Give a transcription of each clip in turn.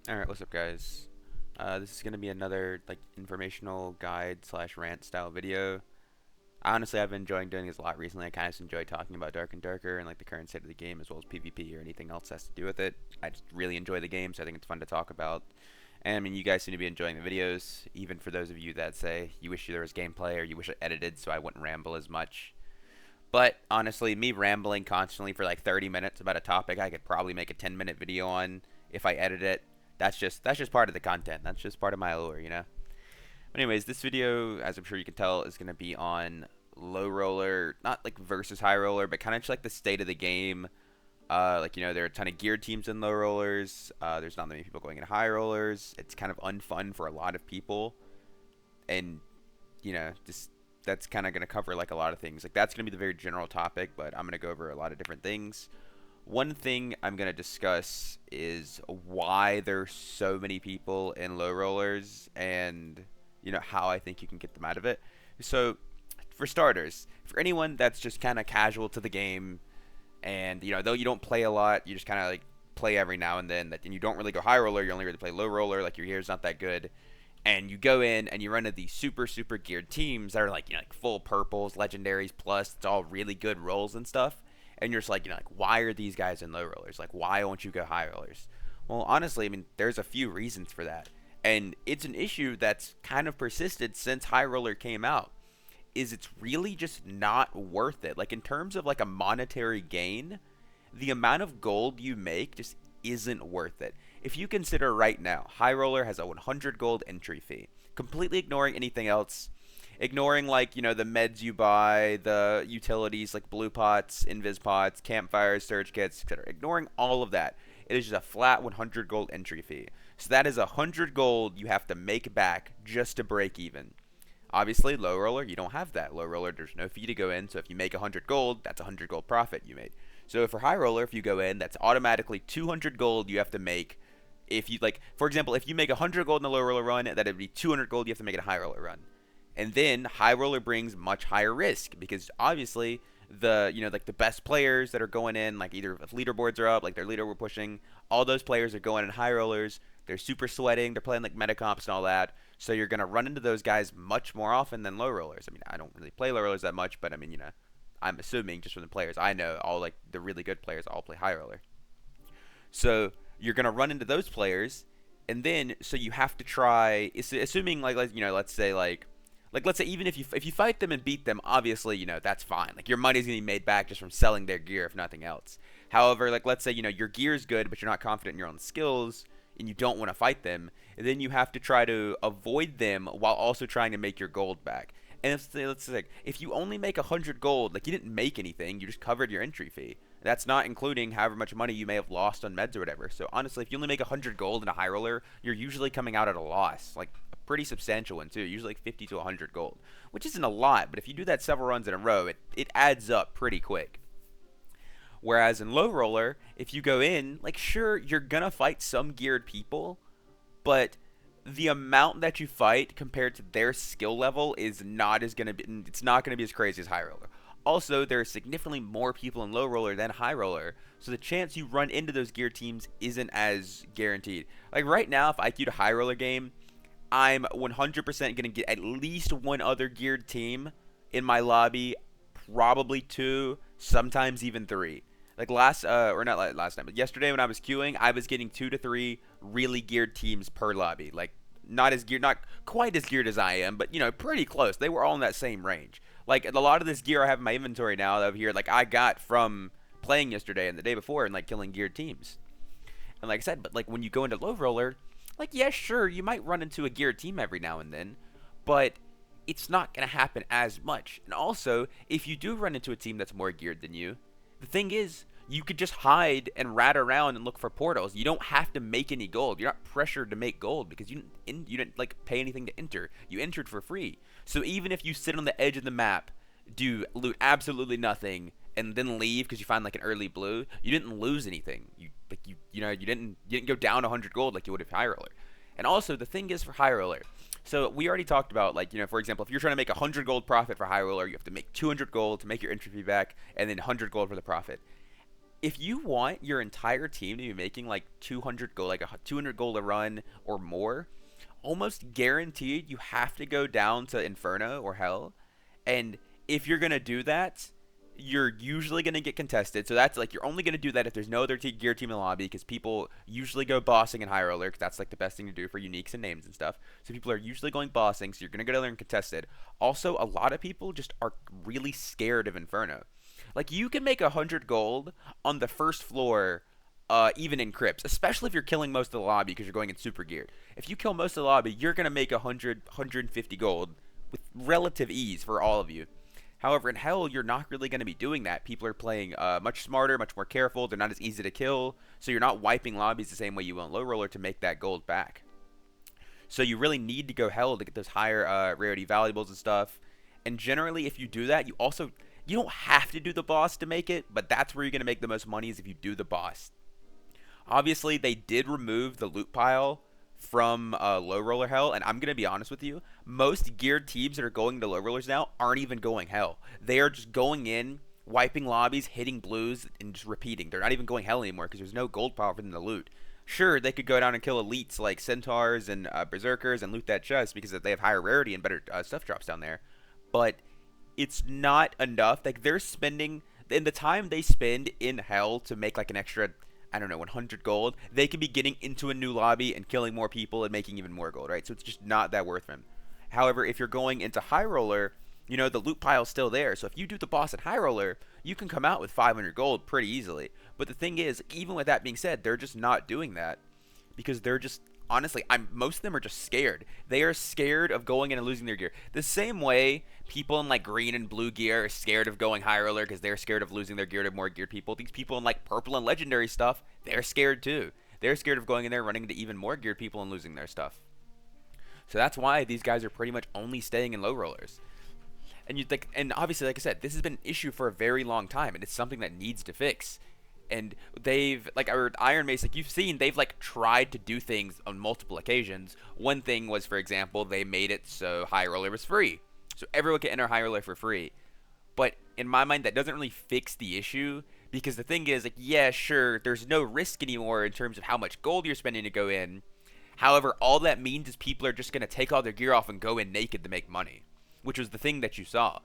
Alright, what's up guys? This is going to be another like informational guide slash rant style video. Honestly, I've been enjoying doing this a lot recently. I kind of just enjoy talking about Dark and Darker and like the current state of the game as well as PvP or anything else that has to do with it. I just really enjoy the game, so I think it's fun to talk about. And I mean, you guys seem to be enjoying the videos, even for those of you that say you wish there was gameplay or you wish it edited so I wouldn't ramble as much. But honestly, me rambling constantly for like 30 minutes about a topic I could probably make a 10-minute video on if I edit it. That's just part of the content. That's just part of my allure, you know. But anyways, this video, as I'm sure you can tell, is gonna be on low roller, not like versus high roller, but kind of just like the state of the game. Like there are a ton of geared teams in low rollers. There's not many people going in high rollers. It's kind of unfun for a lot of people, and just that's kind of gonna cover like a lot of things. Like that's gonna be the very general topic, but I'm gonna go over a lot of different things. One thing I'm going to discuss is why there's so many people in low rollers and, how I think you can get them out of it. So, for starters, for anyone that's just kind of casual to the game and, though you don't play a lot, you just kind of like play every now and then, and you don't really go high roller, you only really play low roller, like your gear's not that good. And you go in and you run into these super geared teams that are like, like full purples, legendaries, plus it's all really good rolls and stuff. And you're just like, why are these guys in low rollers? Like, why won't you go high rollers? Well, honestly, I mean, there's a few reasons for that. And it's an issue that's kind of persisted since high roller came out. Is it's really just not worth it. Like, in terms of like a monetary gain, the amount of gold you make just isn't worth it. If you consider right now, high roller has a 100 gold entry fee, completely ignoring anything else. Ignoring like the meds you buy, the utilities like blue pots, invis pots, campfires, surge kits, etc. Ignoring all of that, it is just a flat 100 gold entry fee. So that is 100 gold you have to make back just to break even. Obviously, low roller, you don't have that. Low roller, there's no fee to go in. So if you make 100 gold, that's 100 gold profit you made. So for high roller, if you go in, that's automatically 200 gold you have to make. If you like, for example, if you make 100 gold in the low roller run, that would be 200 gold you have to make in a high roller run. And then high roller brings much higher risk because obviously the like the best players that are going in, like either if leaderboards are up, like their leader we're pushing, all those players are going in high rollers. They're super sweating. They're playing like meta comps and all that. So you're gonna run into those guys much more often than low rollers. I mean, I don't really play low rollers that much, but I mean, I'm assuming just from the players I know, all like the really good players all play high roller. So you're gonna run into those players, and then so you have to try. Assuming like let's say let's say even if you fight them and beat them, obviously that's fine. Like your money's gonna be made back just from selling their gear, if nothing else. However, like let's say your gear's good, but you're not confident in your own skills, and you don't want to fight them, and then you have to try to avoid them while also trying to make your gold back. And let's say if you only make 100 gold, like you didn't make anything, you just covered your entry fee. That's not including however much money you may have lost on meds or whatever. So honestly, if you only make 100 gold in a high roller, you're usually coming out at a loss, like a pretty substantial one too, usually like 50 to 100 gold, which isn't a lot, but if you do that several runs in a row, it adds up pretty quick. Whereas in low roller, if you go in, like sure, you're gonna fight some geared people, but the amount that you fight compared to their skill level is not as gonna be. It's not gonna be as crazy as high roller. Also, there are significantly more people in low roller than high roller, so the chance you run into those geared teams isn't as guaranteed. Like right now, if I queued a high roller game, I'm 100% gonna get at least one other geared team in my lobby, probably two, sometimes even three. Like or not last time, but yesterday when I was queuing, I was getting 2 to 3 really geared teams per lobby. Like not quite as geared as I am, but pretty close. They were all in that same range. Like a lot of this gear I have in my inventory now over here, like I got from playing yesterday and the day before and like killing geared teams. And like I said, but like when you go into low roller, like yeah, sure, you might run into a geared team every now and then, but it's not gonna happen as much. And also, if you do run into a team that's more geared than you, the thing is, you could just hide and rat around and look for portals. You don't have to make any gold. You're not pressured to make gold because you didn't like pay anything to enter. You entered for free. So even if you sit on the edge of the map, loot absolutely nothing, and then leave because you find like an early blue, you didn't lose anything. You didn't go down 100 gold like you would if high roller. And also the thing is for high roller. So we already talked about like for example, if you're trying to make 100 gold profit for high roller, you have to make 200 gold to make your entry fee back, and then 100 gold for the profit. if you want your entire team to be making like 200 gold, like a 200 gold a run or more, almost guaranteed you have to go down to Inferno or Hell. And if you're gonna do that, you're usually gonna get contested. So that's like you're only gonna do that if there's no other gear team in the lobby, because people usually go bossing in High Roller, because that's like the best thing to do for uniques and names and stuff. So people are usually going bossing, so you're gonna go down there and contested. Also, a lot of people just are really scared of Inferno. Like you can make 100 gold on the first floor, even in crypts, especially if you're killing most of the lobby because you're going in super geared. If you kill most of the lobby, you're gonna make 150 gold with relative ease for all of you. However, in Hell, you're not really going to be doing that. People are playing much smarter, much more careful. They're not as easy to kill, so you're not wiping lobbies the same way you will in Low Roller to make that gold back. So you really need to go Hell to get those higher rarity valuables and stuff. And generally, if you do that, you don't have to do the boss to make it, but that's where you're going to make the most money is if you do the boss. Obviously, they did remove the loot pile from low roller hell, and I'm gonna be honest with you, most geared teams that are going to low rollers now aren't even going hell. They are just going in, wiping lobbies, hitting blues, and just repeating. They're not even going hell anymore because there's no gold power for them to loot. Sure, they could go down and kill elites like centaurs and berserkers and loot that chest because they have higher rarity and better stuff drops down there, but it's not enough. Like they're spending in the time they spend in hell to make like an extra, I don't know, 100 gold, they could be getting into a new lobby and killing more people and making even more gold, right? So it's just not that worth them. However, if you're going into High Roller, the loot pile's still there. So if you do the boss at High Roller, you can come out with 500 gold pretty easily. But the thing is, even with that being said, they're just not doing that because they're just honestly, most of them are just scared. They are scared of going in and losing their gear. The same way people in like green and blue gear are scared of going high roller because they're scared of losing their gear to more geared people. These people in like purple and legendary stuff, they're scared too. They're scared of going in there, running into even more geared people and losing their stuff. So that's why these guys are pretty much only staying in low rollers. And you think, and obviously, like I said, this has been an issue for a very long time, and it's something that needs to fix. And they've like our Iron Mace, like you've seen, they've like tried to do things on multiple occasions. One thing was, for example, they made it so high roller was free, so everyone can enter high roller for free. But in my mind, that doesn't really fix the issue, because the thing is, like, yeah, sure, there's no risk anymore in terms of how much gold you're spending to go in. However, all that means is people are just gonna take all their gear off and go in naked to make money, which was the thing that you saw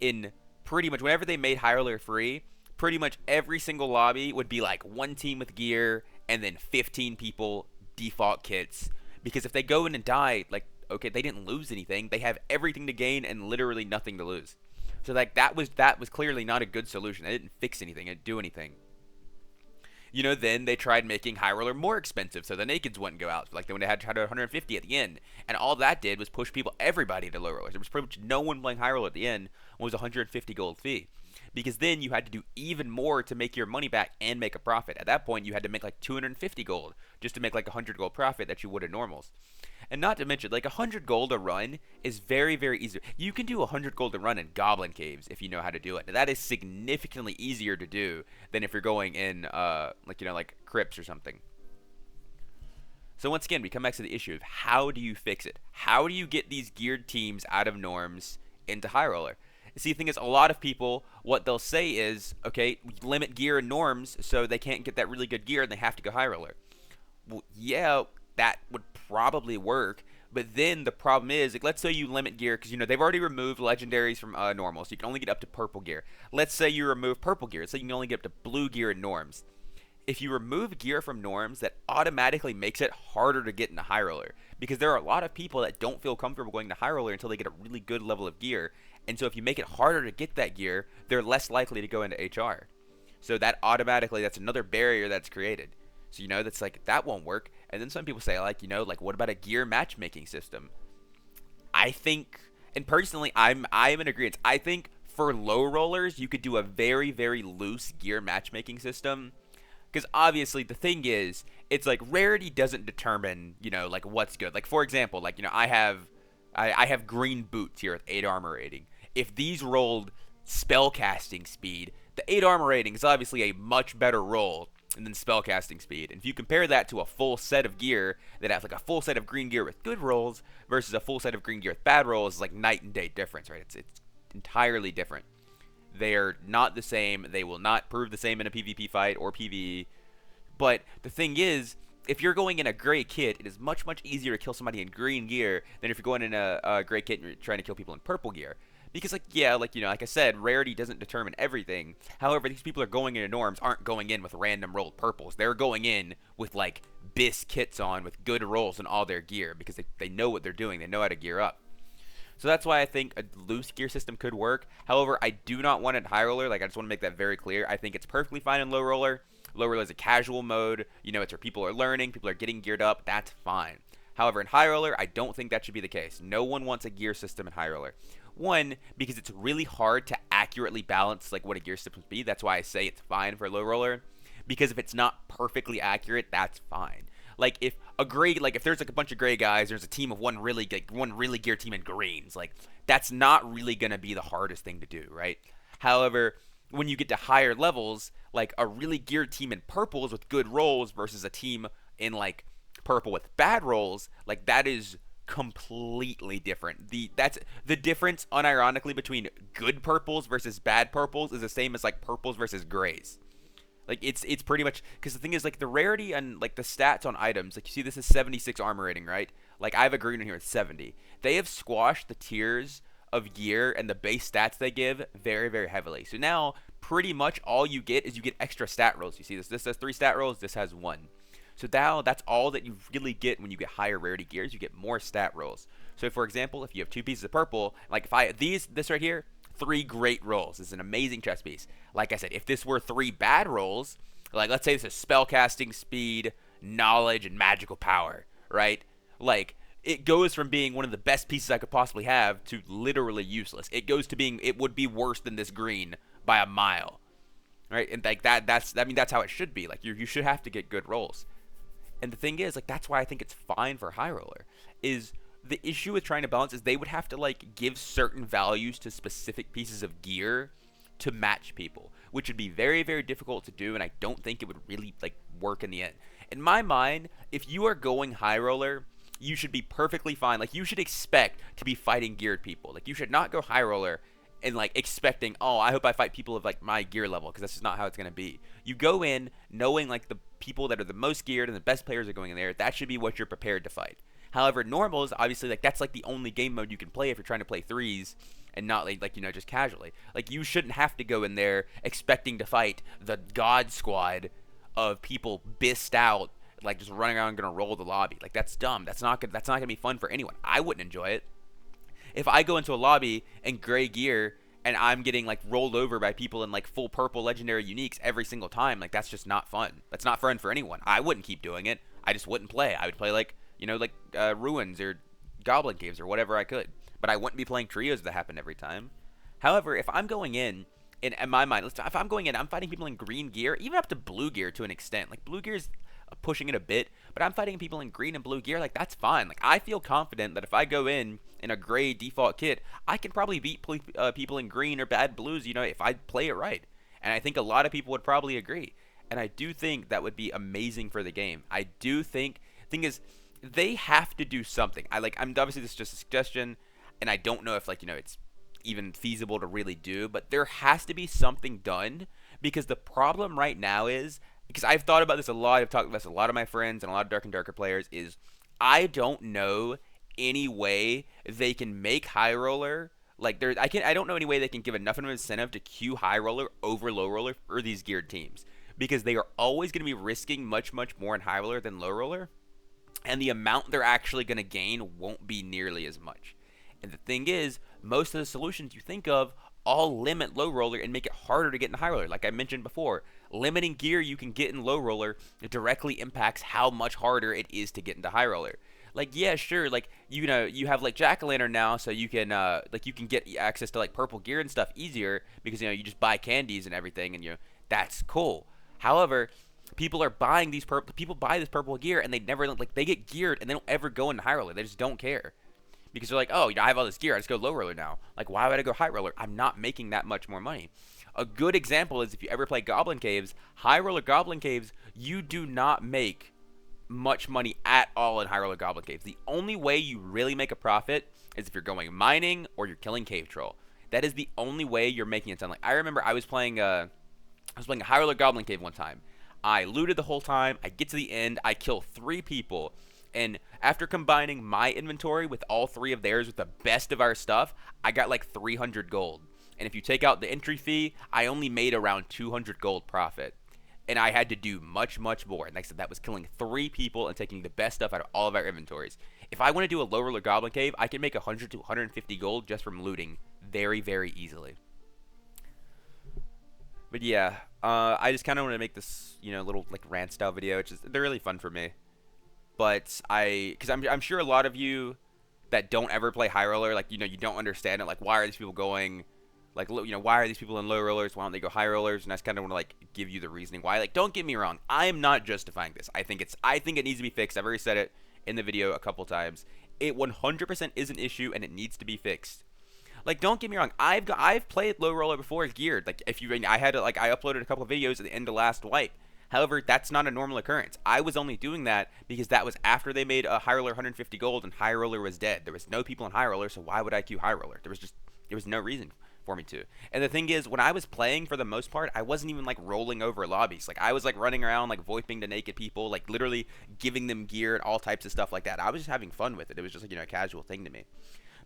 in pretty much whenever they made high roller free. Pretty much every single lobby would be like one team with gear and then 15 people default kits. Because if they go in and die, like, okay, they didn't lose anything. They have everything to gain and literally nothing to lose. So like that was clearly not a good solution. It didn't fix anything. It didn't do anything. Then they tried making high roller more expensive so the nakeds wouldn't go out. Like when they had tried 150 at the end. And all that did was push everybody to low rollers. There was pretty much no one playing high roller at the end. It was a 150 gold fee. Because then you had to do even more to make your money back and make a profit. At that point, you had to make like 250 gold just to make like 100 gold profit that you would in normals. And not to mention, like 100 gold a run is very, very easy. You can do 100 gold a run in Goblin Caves if you know how to do it. That is significantly easier to do than if you're going in, like crypts or something. So once again, we come back to the issue of how do you fix it? How do you get these geared teams out of norms into high roller? See, the thing is, a lot of people, what they'll say is, okay, limit gear and norms so they can't get that really good gear and they have to go high roller. Well, yeah, that would probably work, but then the problem is, like, let's say you limit gear, because, they've already removed legendaries from normal, so you can only get up to purple gear. Let's say you remove purple gear, so you can only get up to blue gear and norms. If you remove gear from norms, that automatically makes it harder to get into high roller, because there are a lot of people that don't feel comfortable going to high roller until they get a really good level of gear. And so if you make it harder to get that gear, they're less likely to go into HR. So that automatically, that's another barrier that's created. So, that's like, that won't work. And then some people say, like, what about a gear matchmaking system? I think, and personally, I'm in agreement. I think for low rollers, you could do a very, very loose gear matchmaking system. Because obviously, the thing is, it's like rarity doesn't determine, like what's good. Like, for example, like, I have green boots here with 8 armor rating. If these rolled spellcasting speed, the 8 armor rating is obviously a much better roll than spellcasting speed. And if you compare that to a full set of gear that has like a full set of green gear with good rolls versus a full set of green gear with bad rolls, it's like night and day difference, right? It's entirely different. They are not the same. They will not prove the same in a PvP fight or PvE. But the thing is, if you're going in a gray kit, it is much, much easier to kill somebody in green gear than if you're going in a gray kit and you're trying to kill people in purple gear. Because, like, yeah, like, like I said, rarity doesn't determine everything. However, these people are going into norms aren't going in with random rolled purples. They're going in with, like, BIS kits on with good rolls in all their gear because they know what they're doing. They know how to gear up. So that's why I think a loose gear system could work. However, I do not want it high roller. Like, I just want to make that very clear. I think it's perfectly fine in low roller. Low roller is a casual mode. It's where people are learning, people are getting geared up. That's fine. However, in high roller, I don't think that should be the case. No one wants a gear system in high roller. One, because it's really hard to accurately balance like what a gear system would be. That's why I say it's fine for low roller. Because if it's not perfectly accurate, that's fine. Like if there's like a bunch of gray guys, there's a team of one really geared team in greens. Like that's not really gonna be the hardest thing to do, right? However, when you get to higher levels, like a really geared team in purples with good rolls versus a team in like purple with bad rolls, like that is completely different. That's the difference unironically between good purples versus bad purples is the same as like purples versus grays. Like it's pretty much because the thing is like the rarity and like the stats on items. Like you see, this is 76 armor rating, right? Like I have a green one here at 70. They have squashed the tiers of gear and the base stats they give very, very heavily. So now pretty much all you get is you get extra stat rolls. You see this? This has 3 stat rolls. This has 1. So now that's all that you really get when you get higher rarity gears. You get more stat rolls. So for example, if you have 2 pieces of purple, like if this right here, 3 great rolls. This is an amazing chess piece. Like I said, if this were 3 bad rolls, like let's say this is spellcasting speed, knowledge, and magical power, right? Like it goes from being one of the best pieces I could possibly have to literally useless. It goes to being it would be worse than this green by a mile, right? And like that's how it should be. Like you should have to get good rolls. And the thing is, like that's why I think it's fine for high roller. Is the issue with trying to balance is they would have to like give certain values to specific pieces of gear to match people, which would be very, very difficult to do, and I don't think it would really like work in the end. In my mind, if you are going high roller, you should be perfectly fine. Like you should expect to be fighting geared people. Like you should not go high roller and like expecting, oh, I hope I fight people of like my gear level, because that's just not how it's gonna be. You go in knowing like the people that are the most geared and the best players are going in there. That should be what you're prepared to fight. However, normals, obviously, like that's like the only game mode you can play if you're trying to play threes and not like just casually. Like you shouldn't have to go in there expecting to fight the god squad of people bissed out, like just running around gonna roll the lobby. Like that's dumb. That's not gonna be fun for anyone. I wouldn't enjoy it. If I go into a lobby in gray gear and I'm getting like rolled over by people in like full purple legendary uniques every single time, like that's just not fun. That's not fun for anyone. I wouldn't keep doing it. I just wouldn't play. I would play like ruins or goblin caves or whatever I could, but I wouldn't be playing trios that happen every time. However, if I'm going in my mind, if I'm going in, I'm fighting people in green gear, even up to blue gear to an extent. Like blue gear is pushing it a bit, but I'm fighting people in green and blue gear. Like that's fine. Like I feel confident that if I go in a gray default kit, I can probably beat people in green or bad blues. If I play it right, and I think a lot of people would probably agree. And I do think that would be amazing for the game. I do think. Thing is, they have to do something. I'm obviously this is just a suggestion, and I don't know if it's even feasible to really do, but there has to be something done, because the problem right now is, because I've thought about this a lot, I've talked about this with a lot of my friends and a lot of Dark and Darker players, is I don't know any way they can make high roller I don't know any way they can give enough of an incentive to queue high roller over low roller for these geared teams, because they are always going to be risking much, much more in high roller than low roller. And the amount they're actually going to gain won't be nearly as much. And the thing is, most of the solutions you think of all limit low roller and make it harder to get in high roller. Like I mentioned before, limiting gear you can get in low roller directly impacts how much harder it is to get into high roller. Like, yeah, sure, like you have like jack-o'-lantern now, so you can you can get access to like purple gear and stuff easier, because you just buy candies and everything, and that's cool. However, people are buying people buy this purple gear, and they never they get geared and they don't ever go into high roller. They just don't care, because they're like, oh, I have all this gear, I just go low roller now. Like, why would I go high roller? I'm not making that much more money. A good example is if you ever play Goblin Caves, high roller Goblin Caves, you do not make much money at all in high roller Goblin Caves. The only way you really make a profit is if you're going mining or you're killing cave troll. That is the only way you're making it sound like. I remember I was playing a High Roller Goblin Cave one time. I looted the whole time. I get to the end. I kill 3 people. And after combining my inventory with all 3 of theirs with the best of our stuff, I got like 300 gold. And if you take out the entry fee, I only made around 200 gold profit. And I had to do much, much more. And like I said, that was killing 3 people and taking the best stuff out of all of our inventories. If I want to do a low roller goblin cave, I can make 100 to 150 gold just from looting very, very easily. But yeah, I just kind of want to make this, little like rant style video. They're really fun for me. But because I'm sure a lot of you that don't ever play high roller, like you don't understand it. Like, why are these people going, like, why are these people in low rollers? Why don't they go high rollers? And I just kind of want to like give you the reasoning why. Like, don't get me wrong, I am not justifying this. I think it needs to be fixed. I've already said it in the video a couple times. It 100% is an issue and it needs to be fixed. Like, don't get me wrong. I've played low roller before geared. Like, I had to, like, I uploaded a couple of videos at the end of last wipe. However, that's not a normal occurrence. I was only doing that because that was after they made a high roller 150 gold and high roller was dead. There was no people in high roller, so why would I queue high roller? There was no reason for me to. And the thing is, when I was playing, for the most part, I wasn't even like rolling over lobbies. Like, I was like running around like voiping to naked people, like literally giving them gear and all types of stuff like that. I was just having fun with it. It was just like, a casual thing to me.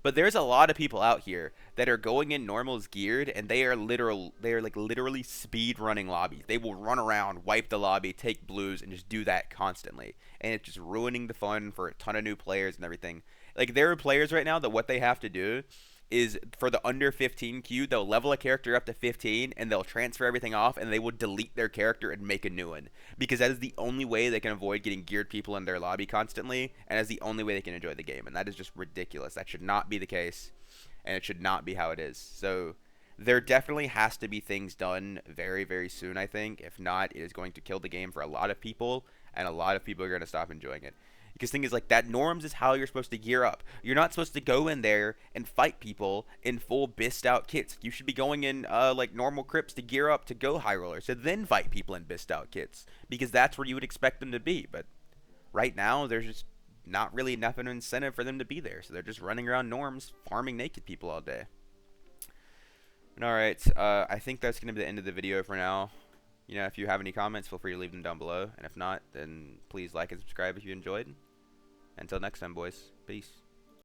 But there's a lot of people out here that are going in normals geared, and they are like literally speed running lobbies. They will run around, wipe the lobby, take blues, and just do that constantly. And it's just ruining the fun for a ton of new players and everything. Like, there are players right now that what they have to do is, for the under 15 queue, they'll level a character up to 15 and they'll transfer everything off and they will delete their character and make a new one, because that is the only way they can avoid getting geared people in their lobby constantly, and that's the only way they can enjoy the game. And that is just ridiculous. That should not be the case, and it should not be how it is. So there definitely has to be things done very, very soon, I think. If not, it is going to kill the game for a lot of people, and a lot of people are going to stop enjoying it. Because thing is, like, that norms is how you're supposed to gear up. You're not supposed to go in there and fight people in full bist out kits. You should be going in like normal crypts to gear up to go high rollers, to then fight people in bist out kits, because that's where you would expect them to be. But right now, there's just not really enough of an incentive for them to be there, so they're just running around norms farming naked people all day. Alright, I think that's going to be the end of the video for now. If you have any comments, feel free to leave them down below. And if not, then please like and subscribe if you enjoyed. Until next time, boys. Peace.